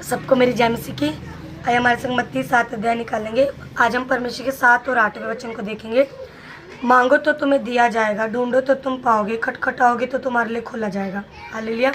सबको मेरी जय मसीह की। आइए हमारे संग मत्ती 7 अध्याय निकालेंगे। आज हम परमेश्वर के 7 और 8वें वचन को देखेंगे। मांगो तो तुम्हें दिया जाएगा, ढूंढो तो तुम पाओगे, खटखटाओगे तो तुम्हारे लिए खोला जाएगा। हालेलुया।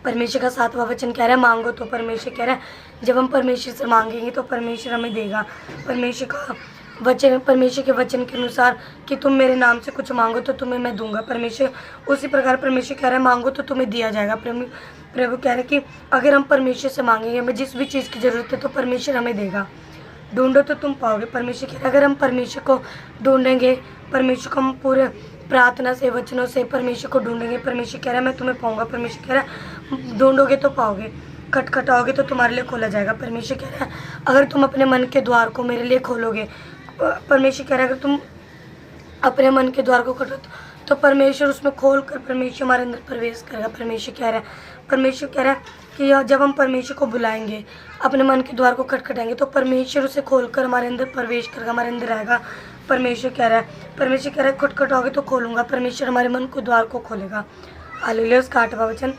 परमेश्वर का 7वां वचन कह रहा है मांगो तो। परमेश्वर कह रहा है जब हम परमेश्वर से मांगेंगे तो परमेश्वर हमें देगा। परमेश्वर का वचन, परमेश्वर के वचन के अनुसार कि तुम मेरे नाम से कुछ मांगो तो तुम्हें मैं दूंगा। परमेश्वर उसी प्रकार परमेश्वर कह रहा है मांगो तो तुम्हें दिया जाएगा। प्रभु कह रहे हैं कि अगर हम परमेश्वर से मांगेंगे, हमें जिस भी चीज़ की ज़रूरत है तो परमेश्वर हमें देगा। ढूंढो तो तुम पाओगे। परमेश्वर कह रहा है अगर हम परमेश्वर को ढूंढेंगे, परमेश्वर को हम पूरे प्रार्थना से, वचनों से परमेश्वर को ढूंढेंगे, परमेश्वर कह रहा है मैं तुम्हें पाऊंगा। परमेश्वर कह रहा है ढूंढोगे तो पाओगे, खटखटाओगे तो तुम्हारे लिए खोला जाएगा। परमेश्वर कह रहा है अगर तुम अपने मन के द्वार को मेरे लिए खोलोगे, परमेश्वर कह रहा है अगर तुम अपने मन के द्वार को खोलो तो परमेश्वर उसमें खोल कर परमेश्वर हमारे अंदर प्रवेश करेगा। परमेश्वर कह रहा है कि जब हम परमेश्वर को बुलाएंगे, अपने मन के द्वार को खटखटाएंगे तो परमेश्वर उसे खोलकर हमारे अंदर प्रवेश करेगा, हमारे अंदर आएगा। परमेश्वर कह रहा है खटखटाओगे तो खोलूंगा। परमेश्वर हमारे मन के द्वार को खोलेगा। हालेलुया। उसका 8वां वचन,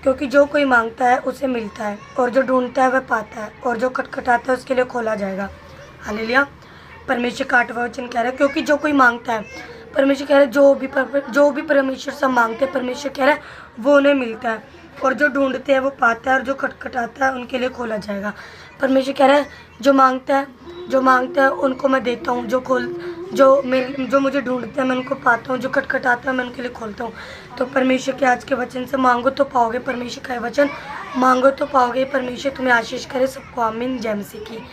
क्योंकि जो कोई मांगता है उसे मिलता है, और जो ढूंढता है वह पाता है, और जो खटखटाता है उसके लिए खोला जाएगा। हालेलुया। परमेश्वर का 8वां वचन कह रहा है क्योंकि जो कोई मांगता है, परमेश्वर कह रहा है जो भी परमेश्वर से मांगते हैं, परमेश्वर कह रहा है वो उन्हें मिलता है, और जो ढूंढते हैं वो पाता है, और जो खटखटाता है उनके लिए खोला जाएगा। परमेश्वर कह रहा है जो मांगता है उनको मैं देता हूँ, जो मुझे ढूंढते हैं मैं उनको पाता हूँ, जो खटखटाता है मैं उनके लिए खोलता हूँ। तो परमेश्वर के आज के वचन से मांगो तो पाओगे। परमेश्वर का वचन मांगो तो पाओगे। परमेश्वर तुम्हें आशीष करे। सबको आमीन। जय मसीह की।